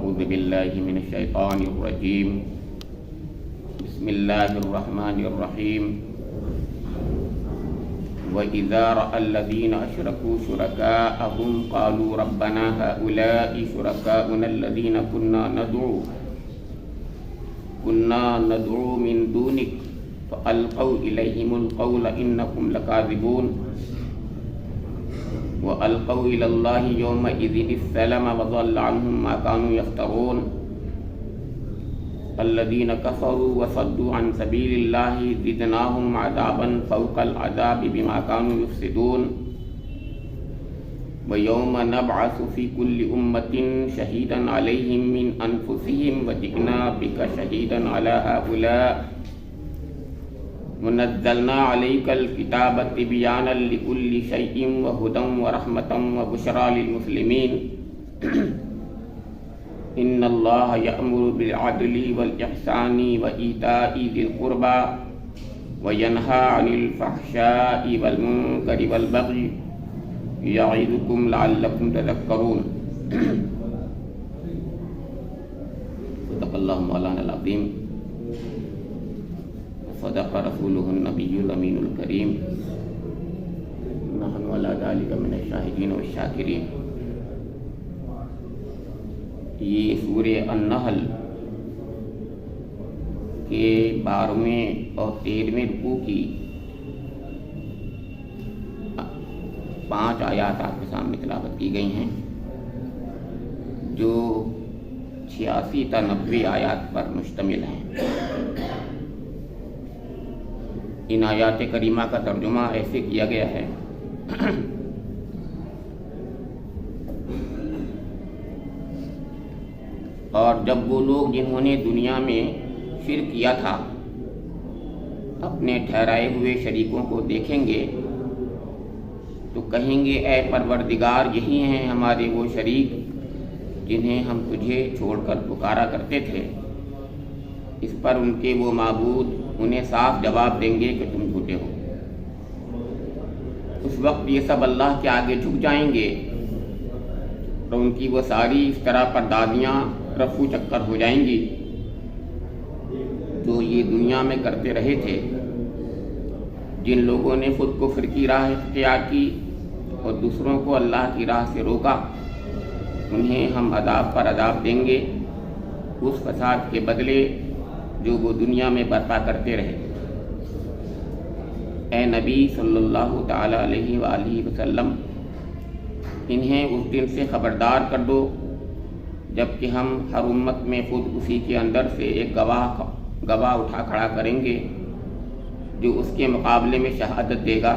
أعوذ بالله من الشيطان الرجيم بسم الله الرحمن الرحيم وإذا رأى الذين أشركوا شركاءهم قالوا ربنا هؤلاء شركاؤنا الذين كنا ندعو من دونك فألقوا إليهم القول إنكم لكاذبون وألقوا إلى الله يومئذ السلم وضل عنهم ما كانوا يفترون الذين كفروا وصدوا عن سبيل الله زدناهم عذابا فوق العذاب بما كانوا يفسدون ويوم نبعث في كل أمة شهيدا عليهم من أنفسهم وجئنا بك شهيدا على هؤلاء ونزلنا عليك الكتاب تبيانا لكل شيء وهدى ورحمة وبشرى للمسلمين إن الله يأمر بالعدل والإحسان وإيتاء ذي القربى وينهى عن الفحشاء والمنكر والبغي يعظكم لعلكم تذكرون صدق الله مولانا العظيم صدق رسوله النبي الأمين الكريم نحن على ذلك من الشاهدين والشاكرين. یہ سورہ النحل کے 12ویں اور 13ویں رکوع کی 5 آیات آپ کے سامنے تلاوت کی گئی ہیں جو 86 تا 90 آیات پر مشتمل ہیں. ان آیات کریمہ کا ترجمہ ایسے کیا گیا ہے اور جب وہ لوگ جنہوں نے دنیا میں شرک کیا تھا اپنے ٹھہرائے ہوئے شریکوں کو دیکھیں گے تو کہیں گے اے پروردگار یہی ہیں ہمارے وہ شریک جنہیں ہم تجھے چھوڑ کر پکارا کرتے تھے. اس پر ان کے وہ معبود انہیں صاف جواب دیں گے کہ تم جھوٹے ہو. اس وقت یہ سب اللہ کے آگے جھک جائیں گے اور ان کی وہ ساری اس طرح پردادیاں رفو چکر ہو جائیں گی جو یہ دنیا میں کرتے رہے تھے. جن لوگوں نے خود کفر کی راہ اختیار کی اور دوسروں کو اللہ کی راہ سے روکا انہیں ہم عذاب پر عذاب دیں گے اس فساد کے بدلے جو وہ دنیا میں برپا کرتے رہے. اے نبی صلی اللہ تعالی علیہ وآلہ وسلم انہیں اس دن سے خبردار کر دو جب کہ ہم ہر امت میں خود اسی کے اندر سے ایک گواہ اٹھا کھڑا کریں گے جو اس کے مقابلے میں شہادت دے گا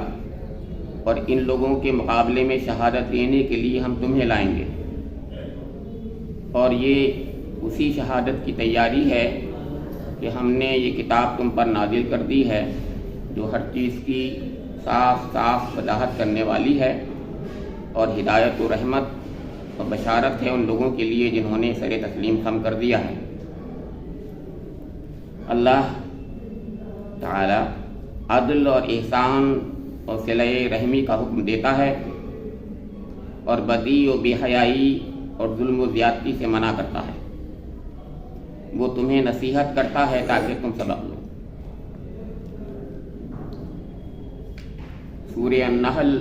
اور ان لوگوں کے مقابلے میں شہادت دینے کے لیے ہم تمہیں لائیں گے. اور یہ اسی شہادت کی تیاری ہے کہ ہم نے یہ کتاب تم پر نازل کر دی ہے جو ہر چیز کی صاف صاف وضاحت کرنے والی ہے اور ہدایت و رحمت اور بشارت ہے ان لوگوں کے لیے جنہوں نے سر تسلیم خم کر دیا ہے. اللہ تعالی عدل اور احسان اور صلہ رحمی کا حکم دیتا ہے اور بدی و بے حیائی اور ظلم و زیادتی سے منع کرتا ہے. وہ تمہیں نصیحت کرتا ہے تاکہ تم سبق لو. سورہ النحل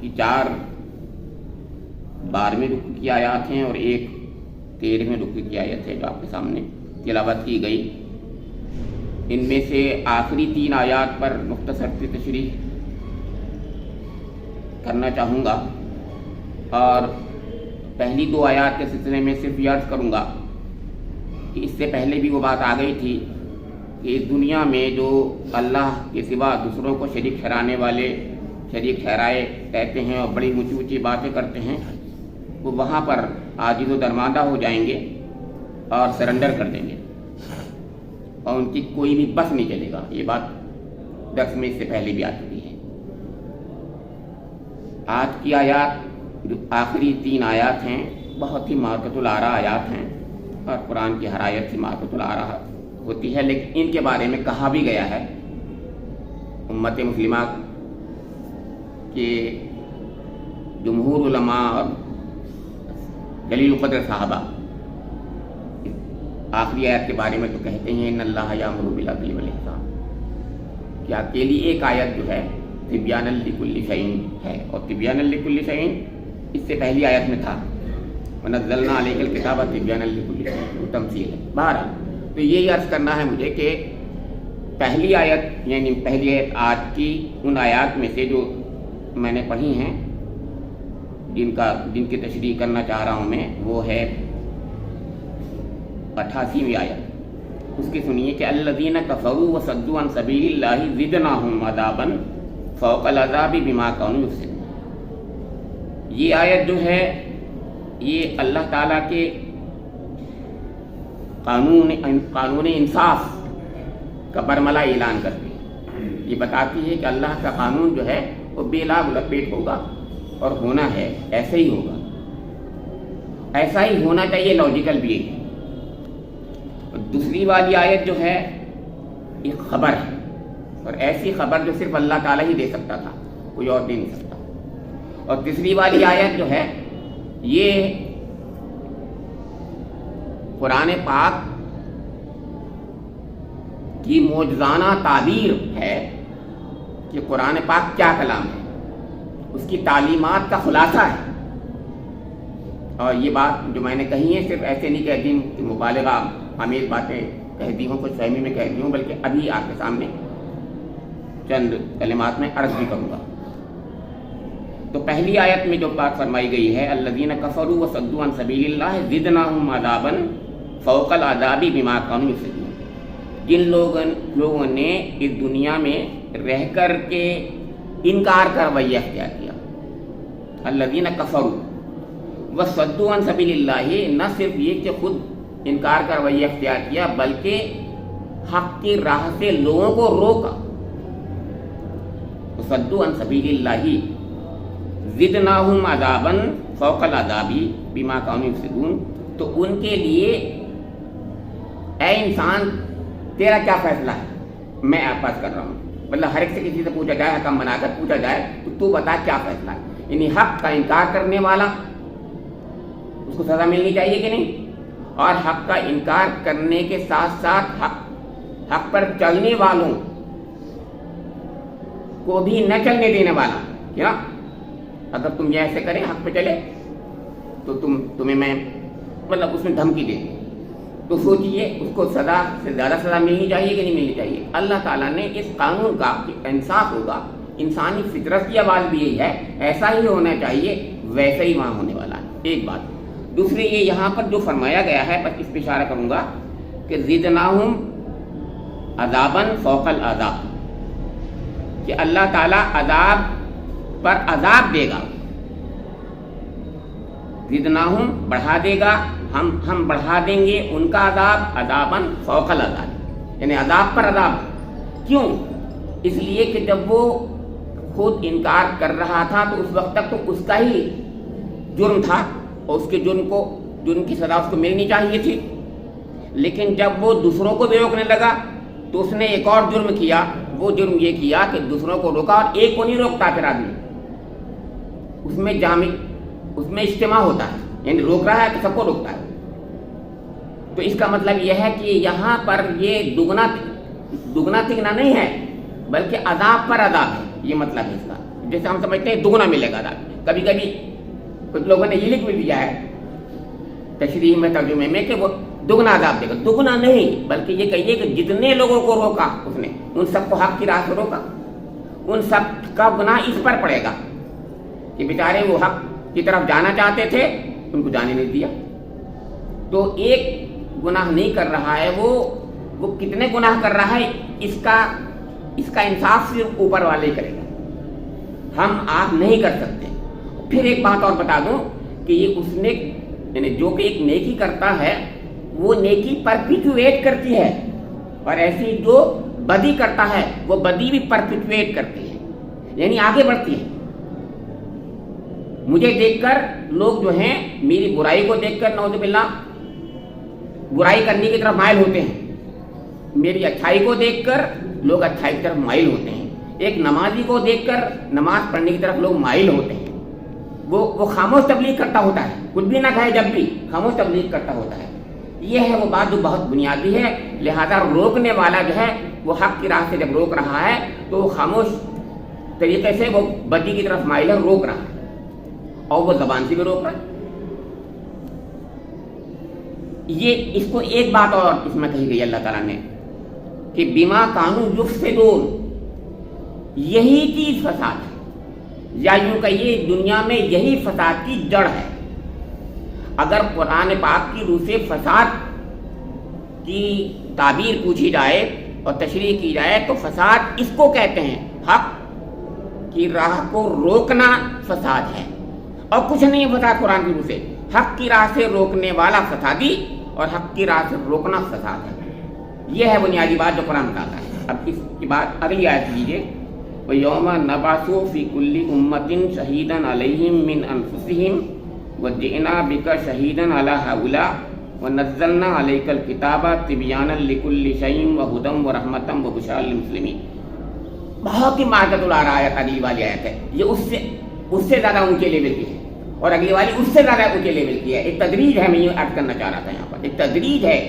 کی 4 12ویں رکوع کی آیات ہیں اور ایک 13ویں رکوع کی آیت ہے جو آپ کے سامنے تلاوت کی گئی. ان میں سے آخری 3 آیات پر مختصر سی تشریح کرنا چاہوں گا اور پہلی 2 آیات کے سلسلے میں صرف یہ عرض کروں گا کہ اس سے پہلے بھی وہ بات آ گئی تھی کہ اس دنیا میں جو اللہ کے سوا دوسروں کو شریک ٹھہرانے والے شریک ٹھہرائے کہتے ہیں اور بڑی اونچی اونچی باتیں کرتے ہیں وہ وہاں پر عاجز و درماندہ ہو جائیں گے اور سرنڈر کر دیں گے اور ان کی کوئی بھی بس نہیں چلے گا. یہ بات درس میں اس سے پہلے بھی آ چکی ہے. آج کی آیات جو آخری 3 آیات ہیں بہت ہی مارکۃ الآراء آیات ہیں اور قرآن کی ہر آیت سے مارکۃ الآراء ہوتی ہے لیکن ان کے بارے میں کہا بھی گیا ہے امت مسلمہ کے جمہور علماء اور جلیل القدر صحابہ آخری آیت کے بارے میں تو کہتے ہیں ان اللہ یامر بالعدل والاحسان، کہ اکیلی ایک آیت جو ہے تبیانا لکل شیء ہے، اور تبیانا لکل شیء اس سے پہلی آیت میں تھا ونزلنا علیک الکتاب تبیانا لکل شیء، وہ تمثیل ہے۔ بہرحال تو یہ عرض کرنا ہے مجھے کہ پہلی آیت یعنی پہلی آیت آج کی ان آیات میں سے جو میں نے پڑھی ہیں جن کی تشریح کرنا چاہ رہا ہوں میں، وہ ہے 88ویں آیت۔ اس کی سنیے کہ الذین کفروا وصدوا عن سبیل اللہ زدناہم عذابا فوق العذاب بما كانوا یفسقون۔ یہ آیت جو ہے یہ اللہ تعالیٰ کے قانون انصاف کا برملا اعلان کرتی ہے۔ یہ بتاتی ہے کہ اللہ کا قانون جو ہے وہ بے لاگ لپیٹ ہوگا اور ہونا ہے، ایسے ہی ہوگا، ایسا ہی ہونا چاہیے، لاجیکل بھی ہے۔ اور دوسری والی آیت جو ہے یہ خبر ہے، اور ایسی خبر جو صرف اللہ تعالیٰ ہی دے سکتا تھا، کوئی اور دے نہیں سکتا۔ اور تیسری والی آیت جو ہے یہ قرآن پاک کی معجزانہ تعبیر ہے کہ قرآن پاک کیا کلام ہے، اس کی تعلیمات کا خلاصہ ہے۔ اور یہ بات جو میں نے کہی ہے صرف ایسے نہیں کہہ دی کہ مبالغہ آمیز باتیں کہہ دی ہوں، کچھ فہمی میں کہہ دی ہوں، بلکہ ابھی آپ کے سامنے چند کلمات میں عرض بھی کروں گا۔ تو پہلی آیت میں جو بات فرمائی گئی ہے الذین کفروا وصدوا عن سبیل اللہ زدناہم عذابا فوق العذاب بما كانوا یفسقون۔ جن لوگوں نے اس دنیا میں رہ کر کے انکار کا رویہ اختیار کیا، الذین کفروا وصدوا عن سبیل اللہ، نہ صرف یہ کہ خود انکار کا رویہ اختیار کیا بلکہ حق کی راہ سے لوگوں کو روکا۔ وصدوا عن سبیل اللہ زدناہم عذابا فوق العذاب بما كانوا یفسقون۔ تو ان کے لیے اے انسان تیرا کیا فیصلہ ہے، میں آپ پاس کر رہا ہوں، مطلب ہر ایک سے کسی سے پوچھا جائے، حکم بنا کر پوچھا جائے تو بتا کیا فیصلہ ہے۔ یعنی حق کا انکار کرنے والا اس کو سزا ملنی چاہیے کہ نہیں، اور حق کا انکار کرنے کے ساتھ ساتھ حق پر چلنے والوں کو بھی نہ چلنے دینے والا، کیا اگر تم یہ ایسے کریں حق پہ چلے تو تمہیں میں مطلب اس میں دھمکی دے دوں، تو سوچئے اس کو سزا سے زیادہ سزا ملنی چاہیے کہ نہیں ملنی چاہیے۔ اللہ تعالیٰ نے اس قانون کا انصاف ہوگا، انسانی فطرت کی آواز بھی یہی ہے، ایسا ہی ہونا چاہیے، ویسا ہی وہاں ہونے والا ہے۔ ایک بات دوسری، یہ یہاں پر جو فرمایا گیا ہے بس اس پہ اشارہ کروں گا کہ زدناہم عذابا فوق العذاب، کہ اللہ تعالیٰ عذاب پر عذاب دے گا، زدناہم بڑھا دے گا، ہم بڑھا دیں گے ان کا عذاب عذابا فوق العذاب، یعنی عذاب پر عذاب۔ کیوں؟ اس لیے کہ جب وہ خود انکار کر رہا تھا تو اس وقت تک تو اس کا ہی جرم تھا اور اس کے جرم کی سزا اس کو ملنی چاہیے تھی، لیکن جب وہ دوسروں کو بھی روکنے لگا تو اس نے ایک اور جرم کیا۔ وہ جرم یہ کیا کہ دوسروں کو روکا، اور ایک کو نہیں روکتا پھر آدمی، اس میں اجتماع ہوتا ہے، یعنی روک رہا ہے تو سب کو روکتا ہے۔ تو اس کا مطلب یہ ہے کہ یہاں پر یہ دگنا تگنا نہیں ہے بلکہ عذاب پر عذاب ہے، یہ مطلب ہے اس کا۔ جیسے ہم سمجھتے ہیں دگنا ملے گا عذاب، کبھی کبھی کچھ لوگوں نے یہ لکھ بھی دیا ہے تشریح میں، ترجمے میں، کہ وہ دگنا عذاب دے گا۔ دگنا نہیں بلکہ یہ کہیے کہ جتنے لوگوں کو روکا اس نے، ان سب کو حق کی راہ سے روکا، ان سب کا گناہ اس پر پڑے گا کہ بیچارے وہ حق کی طرف جانا چاہتے تھے، ان کو جانے نہیں دیا۔ تو ایک گناہ نہیں کر رہا ہے، وہ کتنے گناہ کر رہا ہے، اس کا انصاف صرف اوپر والے ہی کرے گا، ہم آپ نہیں کر سکتے۔ پھر ایک بات اور بتا دوں کہ یہ اس نے یعنی جو کہ ایک نیکی کرتا ہے وہ نیکی پرپیچویٹ کرتی ہے، اور ایسی جو بدی کرتا ہے وہ بدی بھی پرپیچویٹ کرتی ہے، یعنی آگے بڑھتی ہے۔ مجھے دیکھ کر لوگ جو ہیں میری برائی کو دیکھ کر نعوذ باللہ برائی کرنے کی طرف مائل ہوتے ہیں، میری اچھائی کو دیکھ کر لوگ اچھائی کی طرف مائل ہوتے ہیں، ایک نمازی کو دیکھ کر نماز پڑھنے کی طرف لوگ مائل ہوتے ہیں۔ وہ خاموش تبلیغ کرتا ہوتا ہے، کچھ بھی نہ کہے جب بھی خاموش تبلیغ کرتا ہوتا ہے. یہ ہے وہ بات جو بہت بنیادی ہے. لہذا روکنے والا جو ہے وہ حق کی راہ سے جب روک رہا ہے تو وہ خاموش طریقے سے وہ بدی کی طرف مائل ہے، روک رہا ہے، اور وہ زبان سے بھی روک رہا ہے. یہ اس کو ایک بات اور اس میں کہی گئی اللہ تعالیٰ نے کہ بما کانوا یفسدون، یہی چیز فساد ہے، یا یوں کہیے دنیا میں یہی فساد کی جڑ ہے. اگر قرآن پاک کی روح سے فساد کی تعبیر پوچھی جائے اور تشریح کی جائے تو فساد اس کو کہتے ہیں، حق کی راہ کو روکنا فساد ہے، اور کچھ نہیں ہے فساد قرآن کی روح سے. حق کی راہ سے روکنے والا فسادی اور حق کی راہ سے روکنا فساد ہے. یہ ہے بنیادی بات جو قرآن بتاتا ہے. اب اس کی بات اگلی آیت لیجیے. وَيَوْمَ نَبْعَثُ فِي كُلِّ أُمَّةٍ شَهِيدًا عَلَيْهِمْ مِنْ أَنفُسِهِمْ وَجِئْنَا بِكَ شَهِيدًا عَلَى هَؤُلَاءِ وَنَزَّلْنَا عَلَيْكَ الْكِتَابَ تِبْيَانًا لِكُلِّ شَيْءٍ وَهُدًى وَرَحْمَةً وَبُشْرَىٰ لِلْمُسْلِمِينَ. بہت ہی مارکت العرا آیت اگلی والی آیت ہے. یہ اس سے زیادہ اونچے لیول کی ہے، اور اگلی والی اس سے زیادہ اونچے لیول کی ہے. ایک تدریج ہے، میں یہ عرض کرنا چاہ رہا تھا یہاں پر ایک تدریج ہے.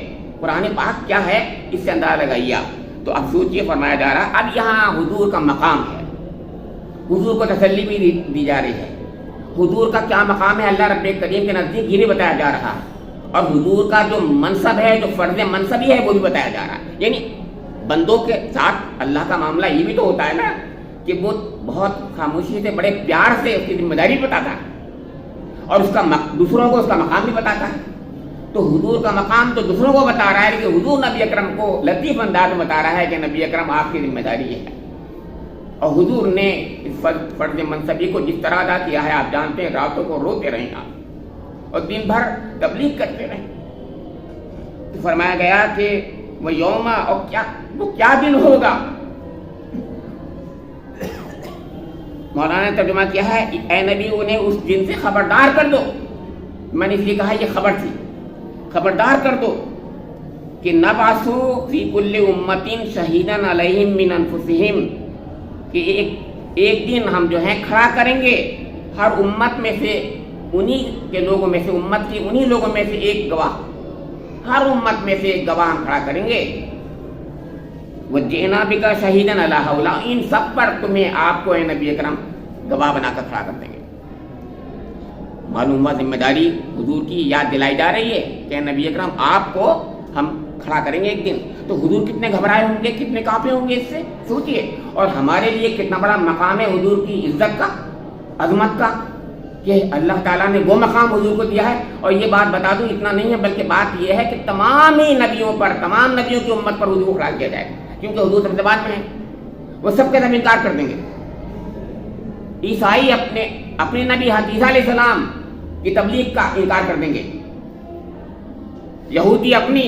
قرآن پاک کیا ہے اس سے اندازہ لگائیے آپ. تو اب سوچیے فرمایا جا رہا اب یہاں حضور کا مقام ہے، حضور کو تسلی بھی دی جا رہی ہے. حضور کا کیا مقام ہے اللہ رب کریم کے نزدیک یہ بھی بتایا جا رہا ہے، اور حضور کا جو منصب ہے، جو فرض منصبی ہے وہ بھی بتایا جا رہا ہے. یعنی بندوں کے ساتھ اللہ کا معاملہ یہ بھی تو ہوتا ہے نا کہ وہ بہت خاموشی سے بڑے پیار سے اس کی ذمہ داری بتاتا ہے، اور اس کا دوسروں کو اس کا مقام بھی بتاتا ہے. تو حضور کا مقام تو دوسروں کو بتا رہا ہے کہ حضور نبی اکرم کو لطیف انداز میں بتا رہا ہے کہ نبی اکرم آپ کی ذمہ داری ہے. اور حضور نے اس فرض منصبی کو جس طرح ادا کیا ہے آپ جانتے ہیں. راتوں کو روتے رہے آپ اور دن بھر تبلیغ کرتے رہے. تو فرمایا گیا کہ وہ یوم، اور وہ کیا دن ہوگا. مولانا نے ترجمہ کیا ہے اے نبی انہیں اس دن سے خبردار کر دو. میں نے اس لیے کہا یہ خبر تھی، خبردار کر دو کہ نبعث فی کل امۃ شہیدا علیہم من انفسہم، کہ ایک دن ہم جو ہے کھڑا کریں گے ہر امت میں سے انہی کے لوگوں میں سے، امت کی انہی لوگوں میں سے ایک گواہ، ہر امت میں سے ایک گواہ ہم کھڑا کریں گے. وَجِئْنَا بِكَ شَهِيدًا عَلَىٰ هَؤُلَاءِ، ان سب پر تمہیں آپ کو اے نبی اکرم گواہ بنا کر کھڑا کر دیں گے. معلوم ہوا ذمہ داری حضور کی یاد دلائی جا رہی ہے کہ نبی اکرم آپ کو ہم کھڑا کریں گے ایک دن. تو حضور کتنے گھبرائے ہوں گے، کتنے کانپے ہوں گے اس سے سوچئے. اور ہمارے لیے کتنا بڑا مقام ہے حضور کی عزت کا، عظمت کا، کہ اللہ تعالیٰ نے وہ مقام حضور کو دیا ہے. اور یہ بات بتا دوں اتنا نہیں ہے بلکہ بات یہ ہے کہ تمام ہی نبیوں پر، تمام نبیوں کی امت پر حضور کو کھڑا کیا جائے، کیونکہ حضور سب سے بعد میں ہیں. وہ سب کے سب انکار کر دیں گے. عیسائی اپنے نبی عیسیٰ علیہ السلام کی تبلیغ کا انکار کر دیں گے. یہودی اپنے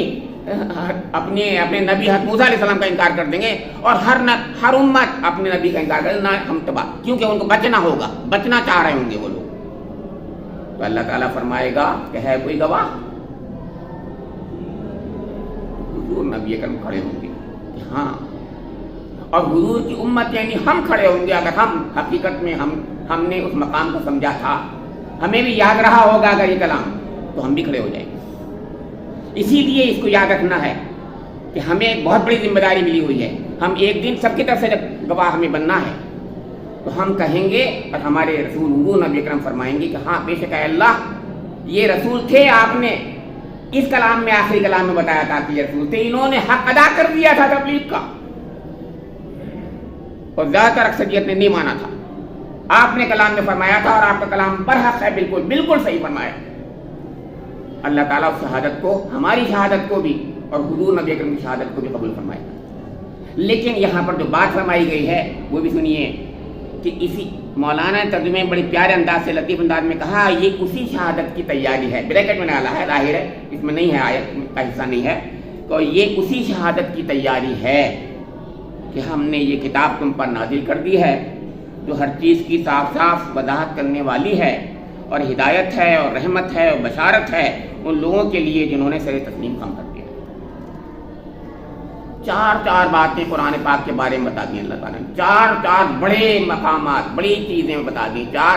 نبی حضرت موسیٰ علیہ السلام کا انکار کر دیں گے. اور ہر امت اپنے نبی کا انکار کر دیں گے. ہم تباہ، کیونکہ ان کو بچنا ہوگا، بچنا چاہ رہے ہوں گے وہ لوگ. تو اللہ تعالیٰ فرمائے گا کہ ہے کوئی گواہ؟ حضور نبی اکرم کھڑے ہوں گے کہ ہاں، اور حضور کی امت یعنی ہم کھڑے ہوں گے. اگر ہم حقیقت میں ہم نے اس مقام کو سمجھا تھا، ہمیں بھی یاد رہا ہوگا اگر یہ کلام، تو ہم بھی کھڑے ہو جائیں گے. اسی لیے اس کو یاد رکھنا ہے کہ ہمیں ایک بہت بڑی ذمہ داری ملی ہوئی ہے. ہم ایک دن سب کی طرف سے جب گواہ ہمیں بننا ہے تو ہم کہیں گے، اور ہمارے رسول حضور نبی اکرم فرمائیں گے کہ ہاں بے شک ہے اللہ، یہ رسول تھے، آپ نے اس کلام میں آخری کلام میں بتایا تھا کہ یہ رسول تھے، انہوں نے حق ادا کر دیا تھا تبلیغ کا، اور زیادہ تر اکثریت نے نہیں مانا تھا. آپ نے کلام میں فرمایا تھا اور آپ کا کلام برحق ہے، بالکل بالکل صحیح فرمایا. اللہ تعالیٰ اس شہادت کو، ہماری شہادت کو بھی اور حضور نبی اکرم کی شہادت کو بھی قبول فرمائے. لیکن یہاں پر جو بات فرمائی گئی ہے وہ بھی سنیے کہ اسی مولانا نے ترجمے میں بڑی پیارے انداز سے، لطیف انداز میں کہا یہ اسی شہادت کی تیاری ہے. بریکٹ میں ڈالا ہے، ظاہر ہے اس میں نہیں ہے، آیت کا حصہ نہیں ہے. تو یہ اسی شہادت کی تیاری ہے کہ ہم نے یہ کتاب تم پر نازل کر دی ہے جو ہر چیز کی صاف صاف وضاحت کرنے والی ہے، اور ہدایت ہے اور رحمت ہے اور بشارت ہے ان لوگوں کے لیے جنہوں نے سر تسلیم کام کر دیا. چار باتیں قرآن پاک کے بارے میں بتا دی اللہ تعالیٰ نے. چار بڑے مقامات، بڑی چیزیں بتا دی. چار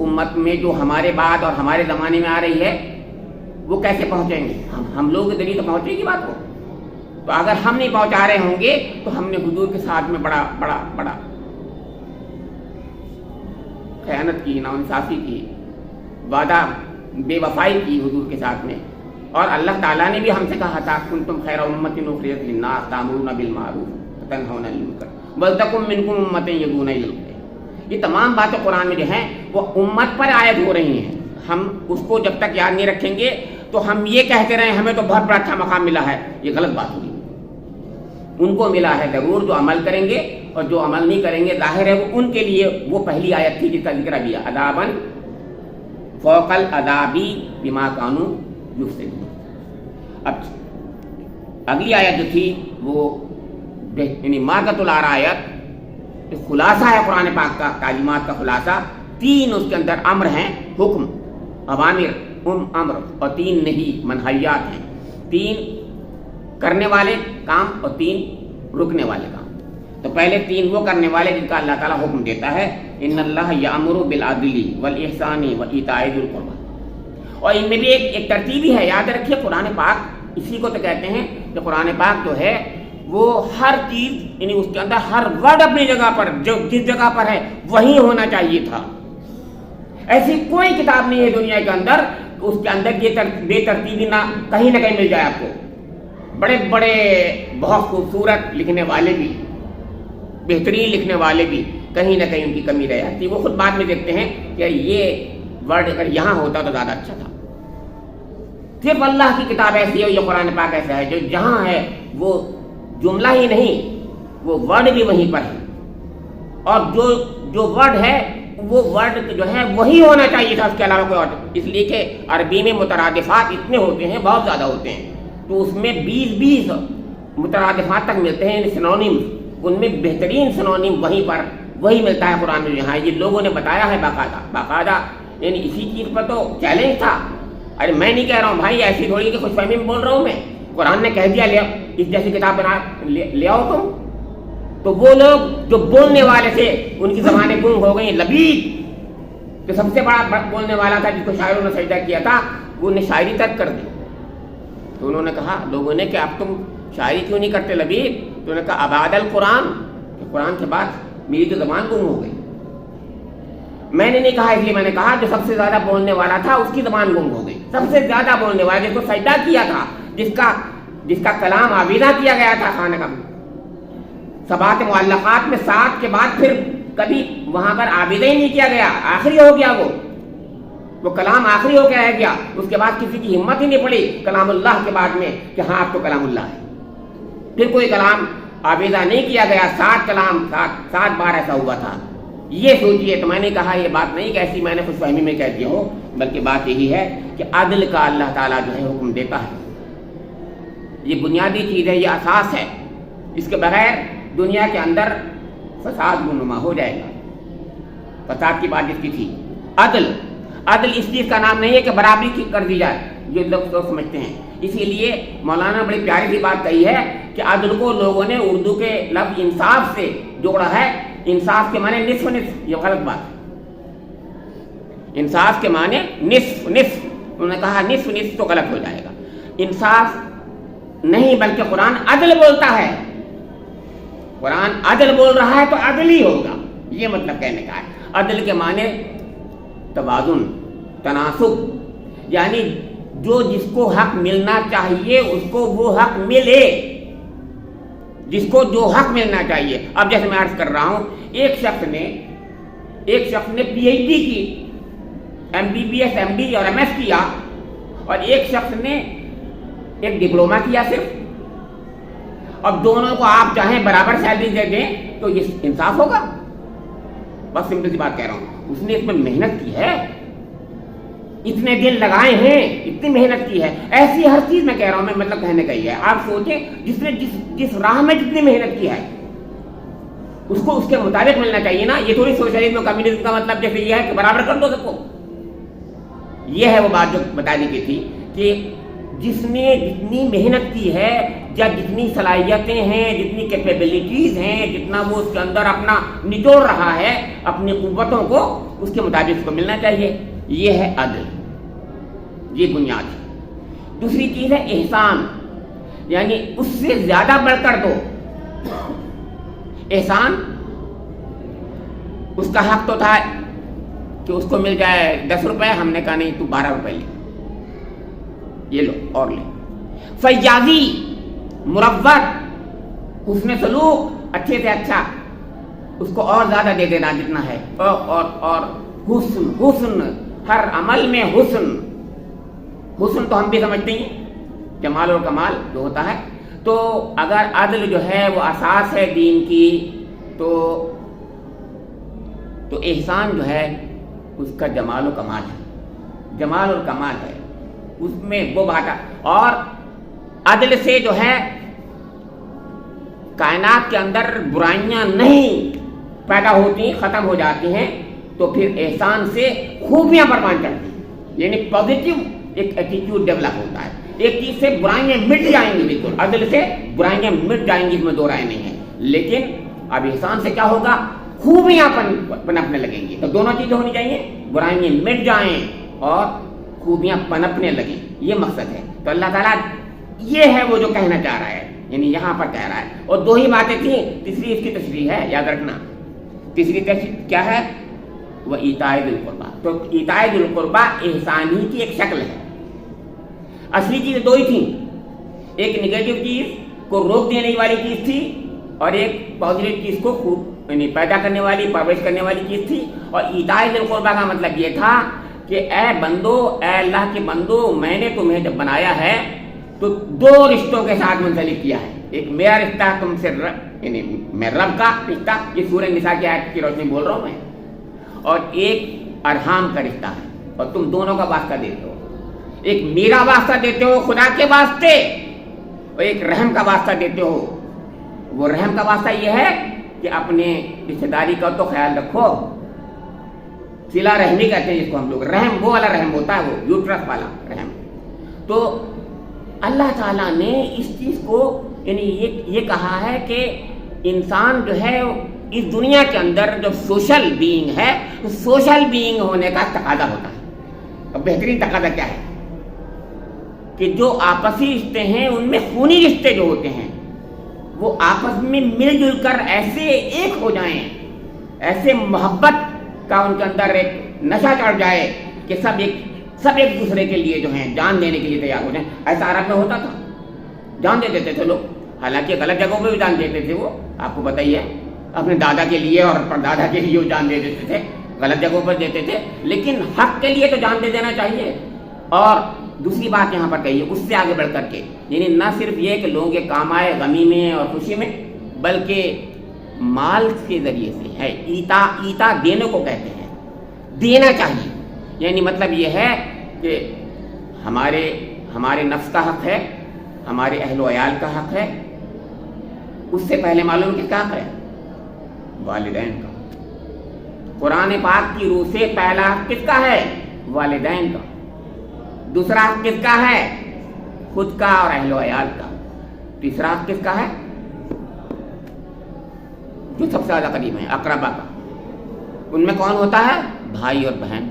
امت میں جو ہمارے بعد اور ہمارے زمانے میں آ رہی ہے وہ کیسے پہنچیں گے؟ ہم لوگوں کے ذریعے تو پہنچے گی بات کو. تو اگر ہم نہیں پہنچا رہے ہوں گے تو ہم نے حضور کے ساتھ میں بڑا بڑا بڑا خیانت کی، ناانصافی کی، وعدہ بے وفائی کی حضور کے ساتھ میں. اور اللہ تعالیٰ نے بھی ہم سے کہا تھا کنتم خیر امۃ اخرجت للناس تأمرون بالمعروف وتنہون عن المنکر ولتکن منکم امۃ یدعون الی الخیر. یہ تمام باتیں قرآن میں جو ہیں وہ امت پر عائد ہو رہی ہیں. ہم اس کو جب تک یاد نہیں رکھیں گے تو ہم یہ کہتے رہے ہمیں تو بہت بڑا اچھا مقام ملا ہے، یہ غلط بات ہوگی. ان کو ملا ہے ضرور جو عمل کریں گے، اور جو عمل نہیں کریں گے ظاہر ہے وہ ان کے لیے وہ پہلی آیت تھی جس کا ذکر ابھی عذاباً فوق العذاب بما كانوا یفسدون. اب اگلی آیت جو تھی وہ یعنی مارکۃ الآراء آیت خلاصہ ہے قرآن پاک کا، تعلیمات کا خلاصہ. 3 اس کے اندر امر ہیں، حکم، اوامر، امر، اور 3 نہیں منہیات ہیں. 3 کرنے والے کام اور 3 رکنے والے کام. تو پہلے 3 وہ کرنے والے جن کا اللہ تعالیٰ حکم دیتا ہے، ان اللہ یأمر بالعدل والاحسان وایتاء ذی القربی. اور ان میں بھی ایک ترتیب ہی ہے، یاد رکھیے. قرآن پاک اسی کو تو کہتے ہیں کہ قرآن پاک جو ہے وہ ہر چیز یعنی اس کے اندر ہر ورڈ اپنی جگہ پر جو جس جگہ پر ہے وہی ہونا چاہیے تھا. ایسی کوئی کتاب نہیں ہے دنیا کے اندر اس کے اندر یہ بے ترتیبی نہ کہیں مل جائے آپ کو. بڑے بڑے بہت خوبصورت لکھنے والے بھی، بہترین لکھنے والے بھی کہیں نہ کہیں ان کی کمی رہ جاتی. وہ خود بعد میں دیکھتے ہیں کہ یہ ورڈ اگر یہاں ہوتا تو زیادہ اچھا تھا. صرف اللہ کی کتاب ایسی ہے، یہ قرآن پاک ایسا ہے جو جہاں ہے وہ جملہ ہی نہیں وہ ورڈ بھی وہیں پر ہے، اور جو ورڈ ہے وہ ورڈ جو ہے وہی ہونا چاہیے تھا، اس کے علاوہ کوئی اور. اس لیے کہ عربی میں مترادفات اتنے ہوتے ہیں، بہت زیادہ ہوتے ہیں، تو اس میں 20 مترادفات تک ملتے ہیں، سنونیم. ان میں بہترین سنونیم وہی ملتا ہے قرآن میں. یہاں یہ لوگوں نے بتایا ہے باقاعدہ. یعنی اسی چیز پر تو چیلنج تھا. ارے میں نہیں کہہ رہا ہوں بھائی ایسی تھوڑی کہ خوش فہمی میں بول رہا ہوں میں. قرآن نے کہہ دیا اس جیسی کتاب بنا لے آؤ تم. تو وہ لوگ جو بولنے والے تھے ان کی زبانیں گنگ ہو گئیں. لبید جو سب سے بڑا بولنے والا تھا جس کو شاعروں نے سجدہ کیا تھا وہ نے شاعری ترک کر دی. تو انہوں نے کہا لوگوں نے کہ اب تم شاعری کیوں نہیں کرتے لبید؟ تو انہوں نے کہا ابعد القرآن، کہ قرآن کے بعد میری تو زبان گم ہو گئی. میں نے نہیں کہا، اس لیے میں نے کہا جو سب سے زیادہ بولنے والا تھا اس کی زبان گم ہو گئی. سب سے زیادہ بولنے والا جس کو سجدہ کیا تھا، جس کا کلام آویزہ کیا گیا تھا خانہ کا سبات معلقات میں 7 کے بعد پھر کبھی وہاں پر آویزہ ہی نہیں کیا گیا، آخری ہو گیا وہ کلام آخری ہو کے رہ گیا. اس کے بعد کسی کی ہمت ہی نہیں پڑی کلام اللہ کے بعد میں کہ ہاں اب تو کلام اللہ ہے. پھر کوئی کلام آویزہ نہیں کیا گیا. 7 بار ایسا ہوا تھا. یہ سوچیے. تو میں نے کہا یہ بات نہیں کہ ایسی میں نے خوش فہمی میں کہہ دیا ہو، بلکہ بات یہی ہے کہ عدل کا اللہ تعالیٰ جو ہے حکم دیتا ہے. یہ بنیادی چیز ہے، یہ اساس ہے. اس کے بغیر دنیا کے اندر فساد رونما ہو جائے گا. فساد کی بات جس کی تھی عدل اس چیز کا نام نہیں ہے کہ برابری کر دی جائے، یہ لوگ سمجھتے ہیں. اسی لیے مولانا بڑی پیاری سی بات کہی ہے کہ عدل کو لوگوں نے اردو کے لفظ انصاف سے جوڑا ہے. انصاف کے معنی نصف، یہ غلط بات ہے. انصاف کے معنی نصف. انہوں نے کہا نصف تو غلط ہو جائے گا. انصاف نہیں بلکہ قرآن عدل بولتا ہے. قرآن عدل بول رہا ہے تو عدل ہی ہوگا، یہ مطلب کہنے کا ہے. عدل کے معنی توازن، تناسب، یعنی جس کو حق ملنا چاہیے اس کو وہ حق ملے، جس کو جو حق ملنا چاہیے. اب جیسے میں عرض کر رہا ہوں ایک شخص نے PhD کی، MBBS MD اور MS کیا، اور ایک شخص نے ایک ڈپلوما کیا صرف. اب دونوں کو آپ چاہیں برابر سیلری دے دیں تو یہ انصاف ہوگا؟ بس سمپل سی بات کہہ رہا ہوں. اس نے اس میں محنت کی ہے، اتنے دن لگائے ہیں، اتنی محنت کی ہے. ایسی ہر چیز میں کہہ رہا ہوں، میں مطلب کہنے کا ہی ہے. آپ سوچیں جس نے جس راہ میں جتنی محنت کی ہے اس کو اس کے مطابق ملنا چاہیے نا. یہ تھوڑی سوشلزم اور کمیونزم کا مطلب جیسے یہ ہے کہ برابر کر دو سب کو. یہ ہے وہ بات جو بتانے کی تھی کہ جس نے جتنی محنت کی ہے یا جتنی صلاحیتیں ہیں، جتنی کیپیبلٹیز ہیں، جتنا وہ اس کے اندر اپنا نچوڑ رہا ہے اپنی قوتوں کو، اس کے مطابق اس کو ملنا چاہیے. یہ ہے عدل، یہ بنیاد ہے. دوسری چیز ہے احسان، یعنی اس سے زیادہ بڑھ کر دو. احسان اس کا حق تو تھا کہ اس کو مل جائے 10 روپے، ہم نے کہا نہیں تو 12 روپے لے، یہ لو اور لے. فیاضی، مروت، حسن سلوک، اچھے سے اچھا، اس کو اور زیادہ دے دینا جتنا ہے. اور حسن، ہر عمل میں حسن تو ہم بھی سمجھتے ہیں جمال اور کمال جو ہوتا ہے. تو اگر عدل جو ہے وہ اساس ہے دین کی، تو احسان جو ہے اس کا جمال و کمال ہے. جمال اور کمال ہے اس میں وہ بات. اور عدل سے جو ہے کائنات کے اندر برائیاں نہیں پیدا ہوتی، ختم ہو جاتی ہیں. تو پھر احسان سے خوبیاں پروان چڑھتی ہیں، یعنی پازیٹیو ایک ایٹیٹیوڈ ڈیولپ ہوتا ہے. ایک چیز سے برائیاں مٹ جائیں گی، بالکل عدل سے برائیاں مٹ جائیں گی، اس میں دو رائے نہیں ہے. لیکن اب احسان سے کیا ہوگا؟ خوبیاں پنپنے لگیں گی. تو دونوں چیزیں ہونی چاہیے، برائیاں مٹ جائیں اور خوبیاں پنپنے لگیں، یہ مقصد ہے. تو اللہ تعالیٰ یہ ہے وہ جو کہنا چاہ رہا ہے، یعنی یہاں پر کہہ رہا ہے. اور دو ہی باتیں تھیں، تیسری اس کی تشریح ہے، یاد رکھنا. تیسری تشریح کیا ہے؟ وہ ایتاء ذی القربیٰ. تو ایتاء ذی القربیٰ احسان ہی کی ایک شکل ہے. اصلی چیزیں دو ہی تھیں، ایک نگیٹو چیز کو روک دینے والی چیز تھی اور ایک پازیٹیو چیز کو خوب یعنی پیدا کرنے والی، پرورش کرنے والی چیز تھی. اور ایتاء ذی القربیٰ کا مطلب یہ تھا کہ اے بندو، اے اللہ کے بندو، میں نے تمہیں جب بنایا ہے تو دو رشتوں کے ساتھ منسلک کیا ہے. ایک میرا رشتہ تم سے یعنی میں رب کا رشتہ، یہ سورہ نساء کی آیت کی روشنی بول رہا ہوں میں، اور ایک ارحام کا رشتہ ہے. اور تم دونوں کا واسطہ دیتے ہو. ایک میرا واسطہ دیتے ہو خدا کے واسطے، اور ایک رحم کا واسطہ دیتے ہو. وہ رحم کا واسطہ یہ ہے کہ اپنے رشتہ داری کا تو خیال رکھو. صلہ رحمی کہتے ہیں جس کو ہم لوگ. رحم وہ والا رحم ہوتا ہے، وہ یوٹرس والا رحم. تو اللہ تعالیٰ نے اس چیز کو یعنی یہ کہا ہے کہ انسان جو ہے اس دنیا کے اندر جو سوشل بینگ ہے، سوشل بینگ ہونے کا تقاضا ہوتا ہے. اب بہترین تقاضا کیا ہے کہ جو آپسی رشتے ہیں ان میں خونی رشتے جو ہوتے ہیں وہ آپس میں مل جل کر ایسے ایک ہو جائیں، ایسے محبت کا ان کے اندر ایک نشہ چڑھ جائے کہ سب ایک دوسرے کے لیے جو ہیں جان دینے کے لیے تیار ہو جائیں. ایسا عرب میں ہوتا تھا، جان دے دیتے تھے لوگ. حالانکہ غلط جگہوں پہ بھی جان دیتے تھے، وہ آپ کو بتائیے، اپنے دادا کے لیے اور پردادا کے لیے وہ جان دے دیتے تھے، غلط جگہوں پر دیتے تھے. لیکن حق کے لیے تو جان دے دینا چاہیے. اور دوسری بات یہاں پر کہیے اس سے آگے بڑھ کر کے، یعنی نہ صرف یہ کہ لوگوں کے کام آئے غمی میں اور خوشی میں، بلکہ مال کے ذریعے سے ہے. ایتا دینے کو کہتے ہیں، دینا چاہیے. یعنی مطلب یہ ہے کہ ہمارے نفس کا حق ہے، ہمارے اہل و عیال کا حق ہے. اس سے پہلے معلوم کس کا حق ہے؟ والدین کا. قرآن پاک کی روح سے پہلا حق کس کا ہے؟ والدین کا. دوسرا حق کس کا ہے؟ خود کا اور اہل و عیال کا. تیسرا حق کس کا ہے؟ جو سب سے زیادہ قریب ہے، اقربا کا. ان میں کون ہوتا ہے؟ بھائی اور بہن.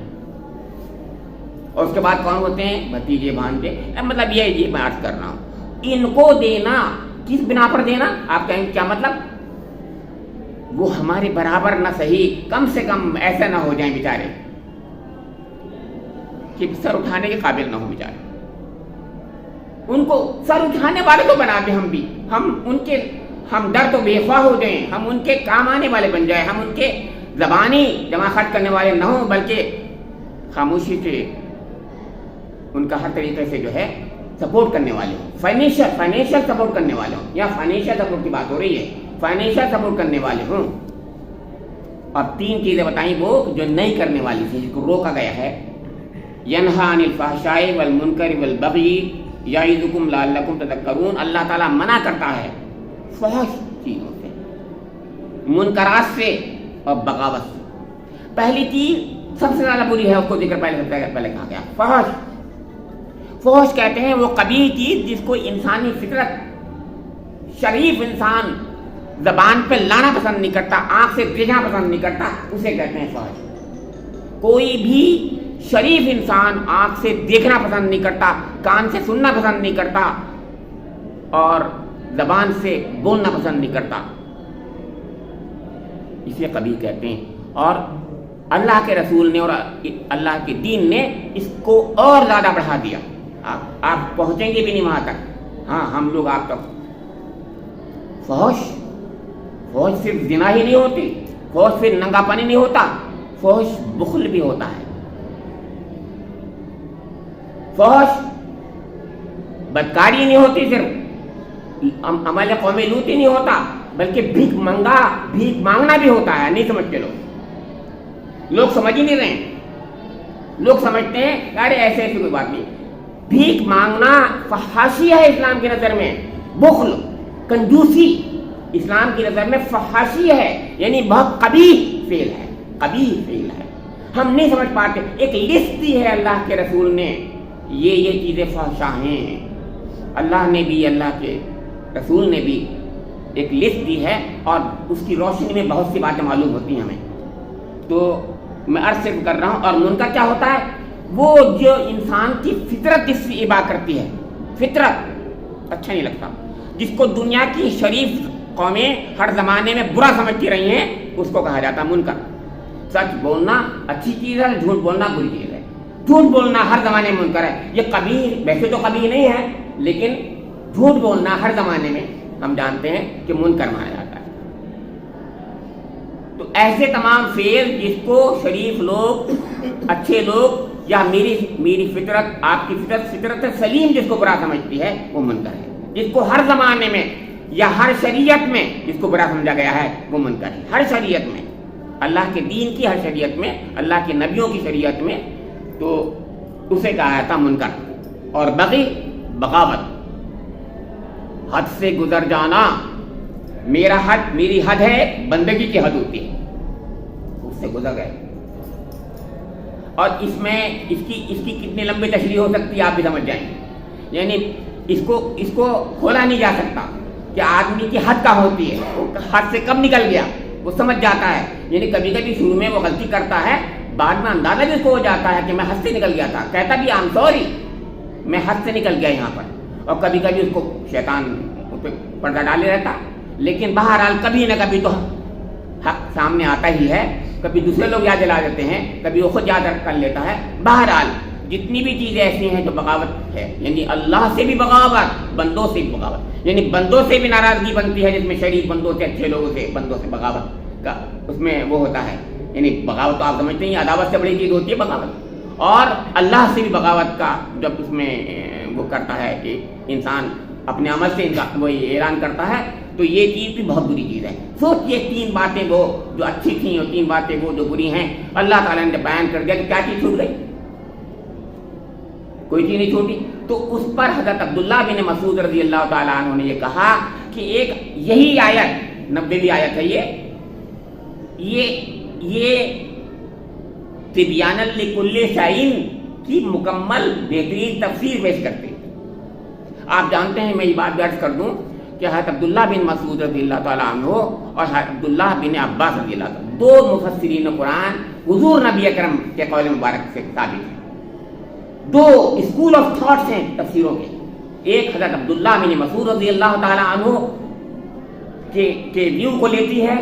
اور اس کے بعد کون ہوتے ہیں؟ بھتیجے بھانجے. مطلب یہ میں عرض کر رہا ہوں. ان کو دینا کس بنا پر دینا؟ آپ کہیں کیا مطلب؟ وہ ہمارے برابر نہ صحیح، کم سے کم ایسے نہ ہو جائیں بیچارے کہ سر اٹھانے کے قابل نہ ہو بیچارے. ان کو سر اٹھانے والے تو بنا دیں ہم بھی. ہم ڈر تو بے خواہ ہو جائیں، ہم ان کے کام آنے والے بن جائیں. ہم ان کے زبانی جمع خرچ کرنے والے نہ ہوں، بلکہ خاموشی سے ان کا ہر طریقے سے جو ہے سپورٹ کرنے والے ہوں. فائنینشیل سپورٹ کرنے والے ہوں. یا فائنینشیل سپورٹ کی بات ہو رہی ہے، فائنینشیل سپورٹ کرنے والے ہوں. اب 3 چیزیں بتائیں وہ جو نہیں کرنے والی تھی، جس کو روکا گیا ہے. ینہا عن الفحشاء والمنکر والبغی یعظکم لعلکم تذکرون. اللہ تعالیٰ منع کرتا ہے فحش چیزوں سے، منکرات سے اور بغاوت سے. پہلی چیز سب سے زیادہ بری ہے، اس کو ذکر پہلے کہا گیا، فحش. فحش کہتے ہیں وہ قبیح چیز جس کو انسانی فطرت، شریف انسان زبان پہ لانا پسند نہیں کرتا، آنکھ سے دیکھنا پسند نہیں کرتا، اسے کہتے ہیں فحش۔ کوئی بھی شریف انسان آنکھ سے دیکھنا پسند نہیں کرتا، کان سے سننا پسند نہیں کرتا اور زبان سے بولنا پسند نہیں کرتا، اسے قبیح کہتے ہیں۔ اور اللہ کے رسول نے اور اللہ کے دین نے اس کو اور زیادہ بڑھا دیا۔ آپ پہنچیں گے بھی نہیں وہاں تک، ہاں ہم لوگ آپ تک۔ فحش صرف زنا ہی نہیں ہوتی، فحش صرف ننگا پانی نہیں ہوتا، فحش بخل بھی ہوتا ہے، فحش بدکاری نہیں ہوتی، صرف عمل قوم لوط ہی نہیں ہوتا، بلکہ بھیک مانگنا بھی ہوتا ہے۔ نہیں سمجھتے لوگ سمجھ ہی نہیں رہے ہیں، لوگ سمجھتے ہیں ارے ایسے کوئی بات نہیں۔ بھیک مانگنا فحاشی ہے اسلام کی نظر میں، بخل کنجوسی اسلام کی نظر میں فحاشی ہے، یعنی بہت قبیح فعل ہے، قبیح فعل ہے۔ ہم نہیں سمجھ پاتے، ایک لسٹ دی ہے اللہ کے رسول نے، یہ چیزیں فحشا ہیں، اللہ نے بھی، اللہ کے رسول نے بھی ایک لسٹ دی ہے، اور اس کی روشنی میں بہت سی باتیں معلوم ہوتی ہیں ہمیں۔ تو میں عرض صرف کر رہا ہوں۔ اور منکر کیا ہوتا ہے؟ وہ جو انسان کی فطرت جس سے ابا کرتی ہے، فطرت اچھا نہیں لگتا، جس کو دنیا کی شریف قومیں ہر زمانے میں برا سمجھتی رہی ہیں، اس کو کہا جاتا ہے منکر۔ سچ بولنا اچھی چیز ہے، جھوٹ بولنا بری چیز ہے۔ جھوٹ بولنا ہر زمانے میں منکر ہے، یہ قبیح ویسے تو قبیح نہیں ہے، لیکن جھوٹ بولنا ہر زمانے میں ہم جانتے ہیں کہ منکر مانا جاتا ہے۔ تو ایسے تمام فعل جس کو شریف لوگ، اچھے لوگ، یا میری فطرت، آپ کی فطرت سلیم جس کو برا سمجھتی ہے، وہ منکر ہے۔ جس کو ہر زمانے میں یا ہر شریعت میں جس کو برا سمجھا گیا ہے، وہ منکر ہے۔ ہر شریعت میں، اللہ کے دین کی ہر شریعت میں، اللہ کے نبیوں کی شریعت میں، تو اسے کہا جاتا منکر۔ اور بغی، بغاوت، حد سے گزر جانا۔ میری حد ہے، بندگی کی حد ہوتی ہے، اس سے گزر گئے۔ اور اس میں اس کی کتنی لمبی تشریح ہو سکتی ہے آپ بھی سمجھ جائیں گے۔ یعنی اس کو کھولا نہیں جا سکتا کہ آدمی کی حد کہاں ہوتی ہے، وہ حد سے کب نکل گیا وہ سمجھ جاتا ہے۔ یعنی کبھی کبھی شروع میں وہ غلطی کرتا ہے، بعد میں اندازہ بھی اس کو ہو جاتا ہے کہ میں حد سے نکل گیا تھا، کہتا بھی آم سوری، میں حد سے نکل گیا یہاں پر۔ اور کبھی کبھی اس کو شیطان اس پہ پردہ ڈالے رہتا، لیکن بہرحال کبھی نہ کبھی تو حق سامنے آتا ہی ہے۔ کبھی دوسرے لوگ یاد دلا دیتے ہیں، کبھی وہ خود یاد کر لیتا ہے۔ بہرحال جتنی بھی چیزیں ایسی ہیں جو بغاوت ہے، یعنی اللہ سے بھی بغاوت، بندوں سے بھی بغاوت، یعنی بندوں سے بھی ناراضگی بنتی ہے، جس میں شریف بندوں سے، اچھے لوگوں سے، بندوں سے بغاوت کا اس میں وہ ہوتا ہے۔ یعنی بغاوت تو آپ سمجھتے ہیں عداوت سے بڑی چیز ہوتی ہے بغاوت، اور اللہ سے بھی بغاوت کا جب اس میں وہ کرتا ہے کہ انسان اپنے عمل سے وہ اعلان کرتا ہے، تو یہ چیز بھی بہت بری چیز ہے۔ سوچئے تین باتیں وہ جو اچھی تھیں اور تین باتیں وہ جو بری ہیں، اللہ تعالیٰ نے بیان کر دیا کہ کیا چیز چھوٹ گئی؟ کوئی چیز نہیں چھوٹی۔ تو اس پر حضرت عبداللہ بن مسعود رضی اللہ تعالیٰ عنہ نے یہ کہا کہ ایک یہی آیت، 90ویں آیت ہے یہ تبیان لکل شیء کی مکمل بہترین تفسیر پیش کرتے ہیں۔ آپ جانتے ہیں، میں یہ بات درج کر دوں کہ حضرت عبداللہ بن مسعود رضی اللہ تعالیٰ عنہ اور حضرت عبداللہ بن عباس رضی اللہ عنہ، دو مفسرین قرآن حضور نبی اکرم کے قول مبارک سے ثابت ہیں۔ دو اسکول آف تھاٹس ہیں تفسیروں کے، ایک حضرت عبداللہ بن مسعود رضی اللہ تعالیٰ عنہ کے ویو کو لیتی ہے،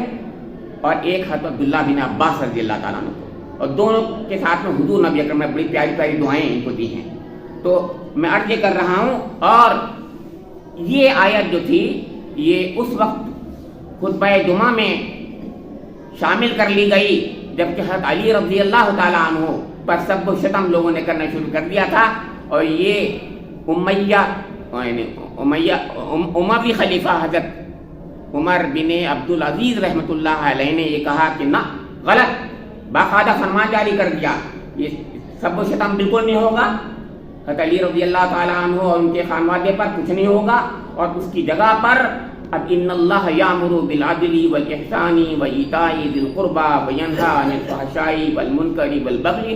اور ایک حضرت عبداللہ بن عباس رضی اللہ تعالیٰ عنہ کو، اور دونوں کے ساتھ میں حضور نبی اکرم نے بڑی پیاری پیاری دعائیں ان کو دی ہیں۔ تو میں عرض یہ کر رہا ہوں، اور یہ آیت جو تھی یہ اس وقت خطبہ جمعہ میں شامل کر لی گئی جبکہ حضرت علی رضی اللہ تعالیٰ عنہ پر سب و شتم لوگوں نے کرنا شروع کر دیا تھا، اور یہ اموی خلیفہ حضرت عمر بن عبدالعزیز رحمۃ اللہ علیہ نے یہ کہا کہ نہ، غلط، باقاعدہ فرمان جاری کر دیا، یہ سب و شتم بالکل نہیں ہوگا، حضرت علی رضی اللہ تعالیٰ عنہ اور ان کے خانوادے پر کچھ نہیں ہوگا، اور اس کی جگہ پر اب ان اللہ یامر بالعدل والاحسان وایتاء ذی القربى وینہی عن الفحشاء والمنکر والبغی